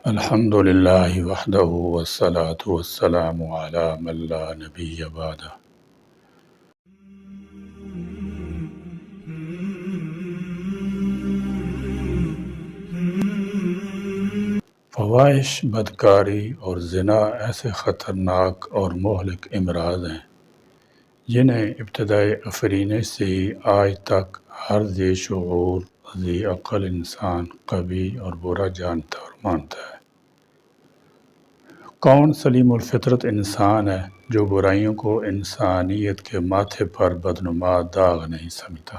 الحمد للہ وحدہ والصلاة والسلام علی من لا نبی بعدہ۔ فواحش، بدکاری اور زنا ایسے خطرناک اور مہلک امراض ہیں جنہیں ابتدائے افرینش سے ہی آج تک ہر ذی شعور ذی عقل انسان قبیح اور برا جانتا اور مانتا ہے۔ کون سلیم الفطرت انسان ہے جو برائیوں کو انسانیت کے ماتھے پر بدنما داغ نہیں سمجھتا؟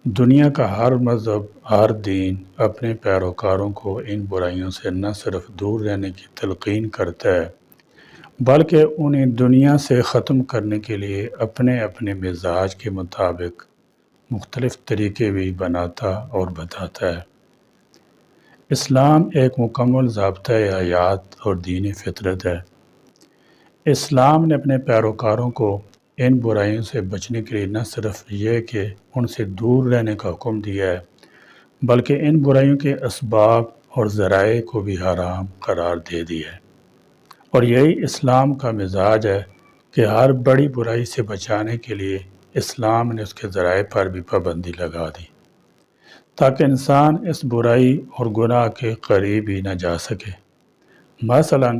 دنیا کا ہر مذہب، ہر دین اپنے پیروکاروں کو ان برائیوں سے نہ صرف دور رہنے کی تلقین کرتا ہے بلکہ انہیں دنیا سے ختم کرنے کے لیے اپنے اپنے مزاج کے مطابق مختلف طریقے بھی بناتا اور بتاتا ہے۔ اسلام ایک مکمل ضابطۂ حیات اور دین فطرت ہے۔ اسلام نے اپنے پیروکاروں کو ان برائیوں سے بچنے کے لیے نہ صرف یہ کہ ان سے دور رہنے کا حکم دیا ہے بلکہ ان برائیوں کے اسباب اور ذرائع کو بھی حرام قرار دے دیا ہے، اور یہی اسلام کا مزاج ہے کہ ہر بڑی برائی سے بچانے کے لیے اسلام نے اس کے ذرائع پر بھی پابندی لگا دی تاکہ انسان اس برائی اور گناہ کے قریب ہی نہ جا سکے۔ مثلاً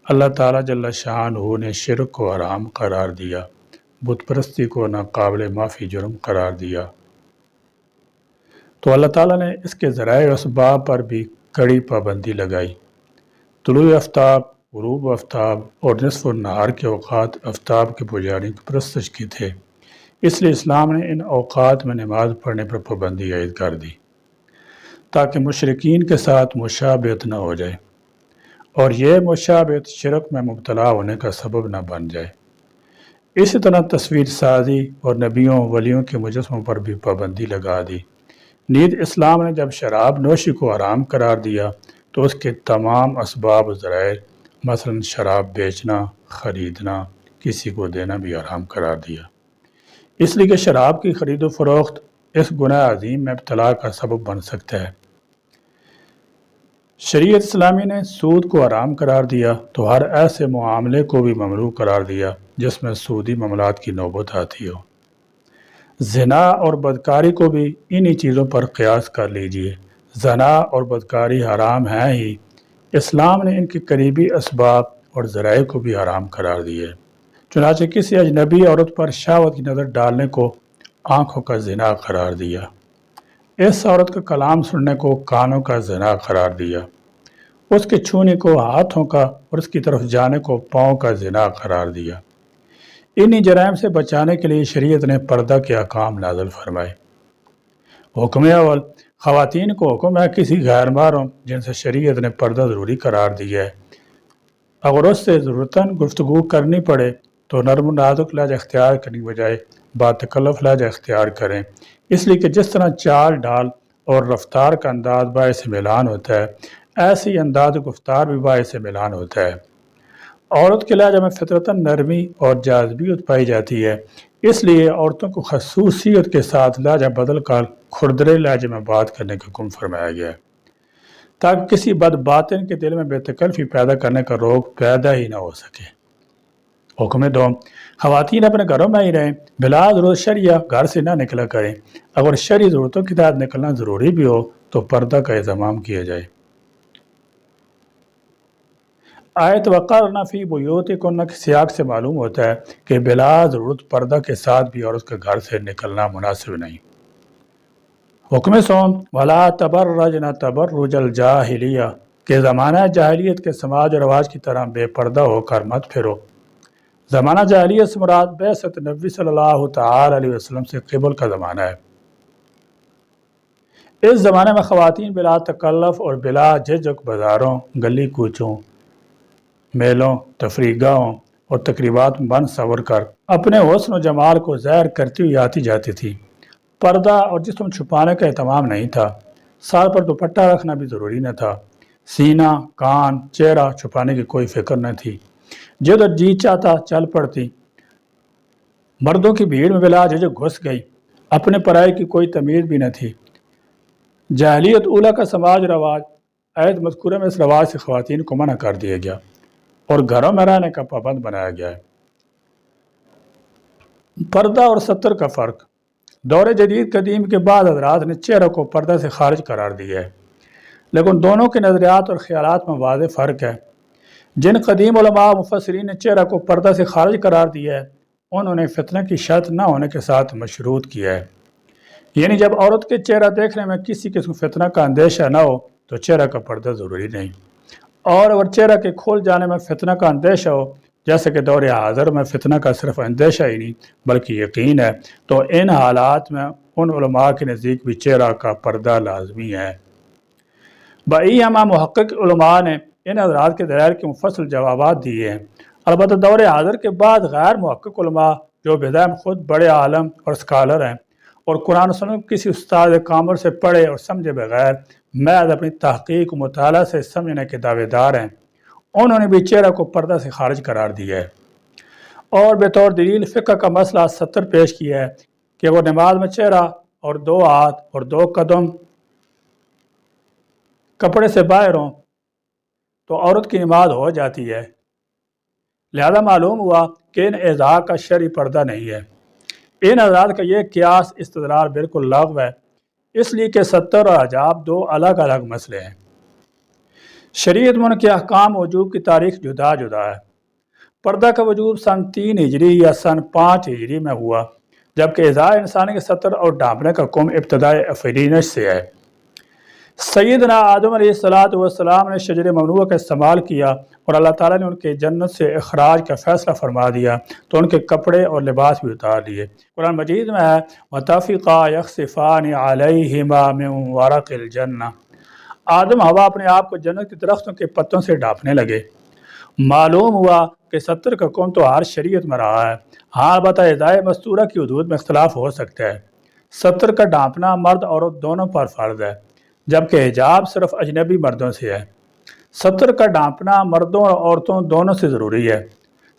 اللہ تعالیٰ جل شانہ نے شرک کو حرام قرار دیا، بت پرستی کو ناقابل معافی جرم قرار دیا، تو اللہ تعالیٰ نے اس کے ذرائع و اسباب پر بھی کڑی پابندی لگائی۔ طلوع آفتاب، غروب آفتاب اور نصف النہار کے اوقات آفتاب کے پجاری کی پرستش کی تھے، اس لیے اسلام نے ان اوقات میں نماز پڑھنے پر پابندی عائد کر دی تاکہ مشرکین کے ساتھ مشابہت نہ ہو جائے اور یہ مشابہت شرک میں مبتلا ہونے کا سبب نہ بن جائے۔ اسی طرح تصویر سازی اور نبیوں ولیوں کے مجسموں پر بھی پابندی لگا دی۔ نیز اسلام نے جب شراب نوشی کو حرام قرار دیا تو اس کے تمام اسباب و ذرائع مثلا شراب بیچنا، خریدنا، کسی کو دینا بھی حرام قرار دیا، اس لیے کہ شراب کی خرید و فروخت اس گناہ عظیم میں ابتلا کا سبب بن سکتا ہے۔ شریعت اسلامی نے سود کو حرام قرار دیا تو ہر ایسے معاملے کو بھی ممنوع قرار دیا جس میں سودی معاملات کی نوبت آتی ہو۔ زنا اور بدکاری کو بھی انہی چیزوں پر قیاس کر لیجئے۔ زنا اور بدکاری حرام ہیں ہی، اسلام نے ان کے قریبی اسباب اور ذرائع کو بھی حرام قرار دیا ہے۔ چنانچہ کسی اجنبی عورت پر شہوت کی نظر ڈالنے کو آنکھوں کا زنا قرار دیا، اس عورت کا کلام سننے کو کانوں کا زنا قرار دیا، اس کے چھونے کو ہاتھوں کا اور اس کی طرف جانے کو پاؤں کا زنا قرار دیا۔ انہی جرائم سے بچانے کے لیے شریعت نے پردہ کے احکام نازل فرمائے۔ حکم اول، خواتین کو حکم ہے کسی غیر محرم جن سے شریعت نے پردہ ضروری قرار دیا ہے، اگر اس سے ضرورتاً گفتگو کرنی پڑے تو نرم و نازک لہجہ اختیار کرنے کی بجائے باتکلف لہجہ اختیار کریں، اس لیے کہ جس طرح چال ڈال اور رفتار کا انداز باعث ملان ہوتا ہے، ایسے ہی انداز گفتار بھی باعث ملان ہوتا ہے۔ عورت کے لہجہ میں فطرتاً نرمی اور جاذبیت پائی جاتی ہے، اس لیے عورتوں کو خصوصیت کے ساتھ لہجہ بدل کر کھردرے لہجے میں بات کرنے کا حکم فرمایا گیا ہے تاکہ کسی بد باطن کے دل میں بے تکلفی پیدا کرنے کا روگ پیدا ہی نہ ہو سکے۔ حکم دوم، خواتین اپنے گھروں میں ہی رہیں، بلا ضرورت شرعیہ گھر سے نہ نکلا کریں، اگر شرعی ضرورتوں کے تحت نکلنا ضروری بھی ہو تو پردہ کا اہتمام کیا جائے۔ آیت وقرن فی بیوتکن کے سیاق سے معلوم ہوتا ہے کہ بلا ضرورت پردہ کے ساتھ بھی عورت کے گھر سے نکلنا مناسب نہیں۔ حکم سوم، ولا تبرجن تبرج الجاہلیہ، کہ زمانہ جاہلیت کے سماج و رواج کی طرح بے پردہ ہو کر مت پھرو۔ زمانہ جاہلیت سے مراد بعثت نبی صلی اللہ تعالی علیہ وسلم سے قبل کا زمانہ ہے۔ اس زمانے میں خواتین بلا تکلف اور بلا جھجک بازاروں، گلی کوچوں، میلوں، تفریح گاہوں اور تقریبات میں بن سور کر اپنے حسن و جمال کو ظاہر کرتی ہوئی آتی جاتی تھی۔ پردہ اور جسم چھپانے کا اہتمام نہیں تھا، سر پر دوپٹہ رکھنا بھی ضروری نہ تھا، سینہ، کان، چہرہ چھپانے کی کوئی فکر نہ تھی، جدھر جی چاہتا چل پڑتی۔ مردوں کی بھیڑ میں بلا جھجک گھس گئی، اپنے پرائے کی کوئی تمیز بھی نہ تھی۔ جاہلیت اولیٰ کا سماج رواج آیت مذکورہ میں اس رواج سے خواتین کو منع کر دیا گیا اور گھروں میں رہنے کا پابند بنایا گیا ہے۔ پردہ اور ستر کا فرق۔ دور جدید قدیم کے بعد حضرات نے چہرہ کو پردہ سے خارج قرار دیا ہے، لیکن دونوں کے نظریات اور خیالات میں واضح فرق ہے۔ جن قدیم علماء مفسرین نے چہرہ کو پردہ سے خارج قرار دیا ہے، انہوں نے فتنہ کی شرط نہ ہونے کے ساتھ مشروط کیا ہے، یعنی جب عورت کے چہرہ دیکھنے میں کسی قسم فتنہ کا اندیشہ نہ ہو تو چہرہ کا پردہ ضروری نہیں، اور اگر چہرہ کے کھول جانے میں فتنہ کا اندیشہ ہو، جیسے کہ دور حاضر میں فتنہ کا صرف اندیشہ ہی نہیں بلکہ یقین ہے، تو ان حالات میں ان علماء کے نزدیک بھی چہرہ کا پردہ لازمی ہے۔ بعیمہ محقق علماء نے ان حضرات کے دلائل کے مفصل جوابات دیے ہیں۔ البتہ دور حاضر کے بعد غیر محقق علماء جو بذات خود بڑے عالم اور اسکالر ہیں اور قرآن و سنت کسی استاد کامل سے پڑھے اور سمجھے بغیر محض اپنی تحقیق و مطالعہ سے سمجھنے کے دعوے دار ہیں، انہوں نے بھی چہرہ کو پردہ سے خارج قرار دیا ہے اور بطور دلیل فقہ کا مسئلہ 70 پیش کیا ہے کہ وہ نماز میں چہرہ اور 2 ہاتھ اور 2 قدم کپڑے سے باہر ہوں تو عورت کی نماز ہو جاتی ہے، لہذا معلوم ہوا کہ ان اعضاء کا شرعی پردہ نہیں ہے۔ ان حضرات کا یہ قیاس استدلال بالکل لغو ہے، اس لیے کہ ستر اور حجاب 2 الگ الگ مسئلے ہیں۔ شریعت میں ان کے احکام وجوب کی تاریخ جدا جدا ہے۔ پردہ کا وجوب سن 3 ہجری یا سن 5 ہجری میں ہوا، جبکہ اعضاء انسانی کے ستر اور ڈھانپنے کا حکم ابتدائے افرینش سے ہے۔ سیدنا آدم علیہ السلام نے شجر ممنوعہ کا استعمال کیا اور اللہ تعالیٰ نے ان کے جنت سے اخراج کا فیصلہ فرما دیا تو ان کے کپڑے اور لباس بھی اتار لیے۔ قرآن مجید میں ہے وَتَفِقَا يَخْصِفَانِ عَلَيْهِمَا مِنْ وَرَقِ الْجَنَّةِ۔ آدم ہوا اپنے آپ کو جنت کے درختوں کے پتوں سے ڈھانپنے لگے۔ معلوم ہوا کہ ستر کا حکم تو ہر شریعت میں رہا ہے، ہاں البتہ اعضاء مستورہ کی حدود میں اختلاف ہو سکتا ہے۔ ستر کا ڈھانپنا مرد عورت دونوں پر فرض ہے، جبکہ حجاب صرف اجنبی مردوں سے ہے۔ ستر کا ڈھانپنا مردوں اور عورتوں دونوں سے ضروری ہے۔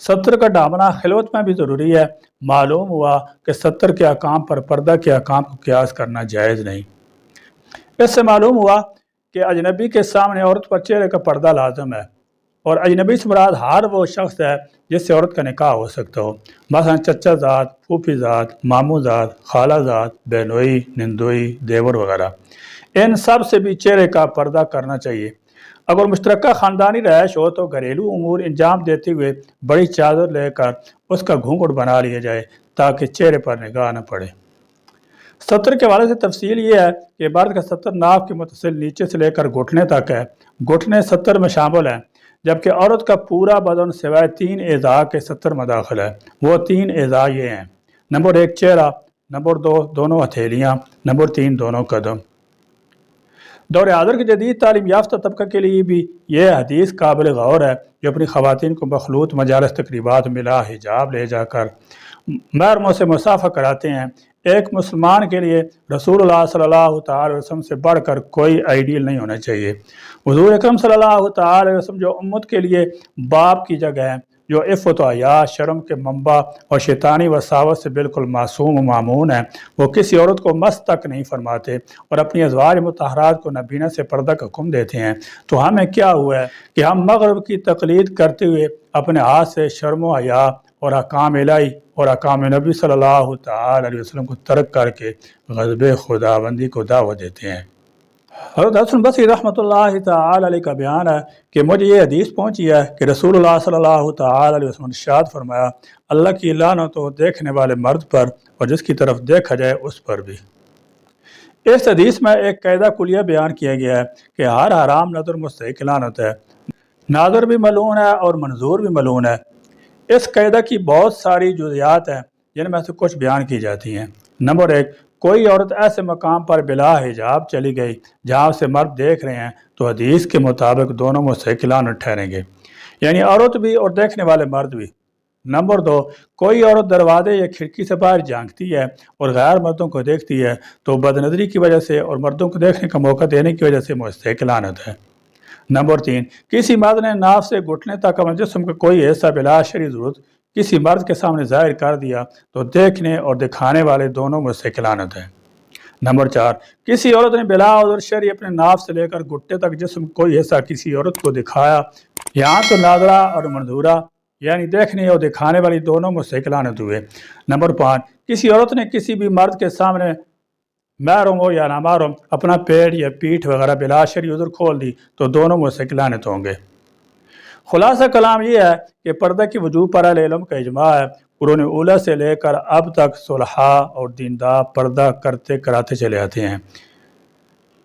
ستر کا ڈھانپنا خلوت میں بھی ضروری ہے۔ معلوم ہوا کہ ستر کے احکام پر پردہ کے احکام کو قیاس کرنا جائز نہیں۔ اس سے معلوم ہوا کہ اجنبی کے سامنے عورت پر چہرے کا پردہ لازم ہے، اور اجنبی سے مراد ہر وہ شخص ہے جس سے عورت کا نکاح ہو سکتا ہو، مثلا چچا زاد، پھوپھی زاد، ماموں زاد، خالہ زاد، بہنوئی، نندوئی، دیور وغیرہ۔ ان سب سے بھی چہرے کا پردہ کرنا چاہیے۔ اگر مشترکہ خاندانی رہائش ہو تو گھریلو امور انجام دیتے ہوئے بڑی چادر لے کر اس کا گھونگھٹ بنا لیا جائے تاکہ چہرے پر نگاہ نہ پڑے۔ ستر کے حوالے سے تفصیل یہ ہے کہ مرد کا ستر ناف کے متصل نیچے سے لے کر گھٹنے تک ہے، گھٹنے ستر میں شامل ہیں، جبکہ عورت کا پورا بدن سوائے 3 اعضاء کے ستر میں داخل ہے۔ وہ 3 اعضاء یہ ہیں: نمبر 1 چہرہ، نمبر 2 دونوں ہتھیلیاں، نمبر 3 دونوں قدم۔ دور حاضر کے جدید تعلیم یافتہ طبقہ کے لیے بھی یہ حدیث قابل غور ہے، جو اپنی خواتین کو مخلوط مجالس تقریبات ملا حجاب لے جا کر محرموں سے مصافحہ کراتے ہیں۔ ایک مسلمان کے لیے رسول اللہ صلی اللہ تعالی علیہ وسلم سے بڑھ کر کوئی آئیڈیل نہیں ہونا چاہیے۔ حضور اکرم صلی اللہ تعالی علیہ وسلم جو امت کے لیے باپ کی جگہ ہیں، جو عفت و حیا، شرم کے منبع اور شیطانی وساوس سے بالکل معصوم و معمون ہیں، وہ کسی عورت کو مس تک نہیں فرماتے اور اپنی ازواج مطہرات کو نبینا سے پردہ کا حکم دیتے ہیں، تو ہمیں کیا ہوا ہے کہ ہم مغرب کی تقلید کرتے ہوئے اپنے ہاتھ سے شرم و حیا اور احکام الہی اور احکام نبی صلی اللہ تعالی علیہ وسلم کو ترک کر کے غضب خداوندی کو دعوت دیتے ہیں۔ حضرت حسن بصری رحمۃ اللہ تعالی علیہ کا بیان ہے کہ مجھے یہ حدیث پہنچی ہے کہ رسول اللہ صلی اللہ تعالی علیہ وسلم نے ارشاد فرمایا، اللہ کی لعنت ہو دیکھنے والے مرد پر اور جس کی طرف دیکھا جائے اس پر بھی۔ اس حدیث میں ایک قاعدہ کلیہ بیان کیا گیا ہے کہ ہر حرام نظر مستحق لعنت ہے، ناظر بھی ملعون ہے اور منظور بھی ملعون ہے۔ اس قاعدہ کی بہت ساری جزیات ہیں جن میں سے کچھ بیان کی جاتی ہیں۔ نمبر 1، کوئی عورت ایسے مقام پر بلا حجاب چلی گئی جہاں سے مرد دیکھ رہے ہیں تو حدیث کے مطابق دونوں مستحق لعنت ٹھہریں گے، یعنی عورت بھی اور دیکھنے والے مرد بھی۔ نمبر 2، کوئی عورت دروازے یا کھڑکی سے باہر جھانکتی ہے اور غیر مردوں کو دیکھتی ہے تو بد نظری کی وجہ سے اور مردوں کو دیکھنے کا موقع دینے کی وجہ سے مستحق لعنت ہے۔ نمبر 3، کسی مرد نے ناف سے گھٹنے تک اپنے جسم کا کوئی حصہ بلا شرعی ضرورت کسی مرد کے سامنے ظاہر کر دیا تو دیکھنے اور دکھانے والے دونوں مستحق لعنت ہیں۔ نمبر 4، کسی عورت نے بلا عذر شرعی اپنے ناف سے لے کر گھٹنے تک جسم کوئی حصہ کسی عورت کو دکھایا، یہاں تو ناظرہ اور منظورہ یعنی دیکھنے اور دکھانے والی دونوں مستحق لعنت ہوئے۔ نمبر 5، کسی عورت نے کسی بھی مرد کے سامنے محرم ہو یا نامحرم اپنا پیٹ یا پیٹھ وغیرہ بلا شرعی عذر کھول دی تو دونوں مستحق لعنت ہوں گے۔ خلاصہ کلام یہ ہے کہ پردہ کی وجوب پر اہل علم کا اجماع ہے۔ قرون اولیٰ سے لے کر اب تک صلحاء اور دیندار پردہ کرتے کراتے چلے آتے ہیں۔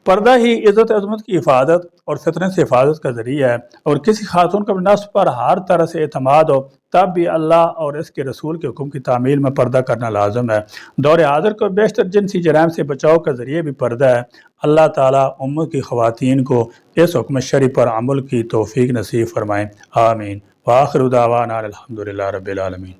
پردہ ہی عزت عظمت کی حفاظت اور فتنے سے حفاظت کا ذریعہ ہے، اور کسی خاتون کو اپنے نفس پر ہر طرح سے اعتماد ہو تب بھی اللہ اور اس کے رسول کے حکم کی تعمیل میں پردہ کرنا لازم ہے۔ دور حاضر کو بیشتر جنسی جرائم سے بچاؤ کا ذریعہ بھی پردہ ہے۔ اللہ تعالیٰ امت کی خواتین کو اس حکم شرعی پر عمل کی توفیق نصیب فرمائیں، آمین۔ وآخر دعوانا الحمدللہ رب العالمین۔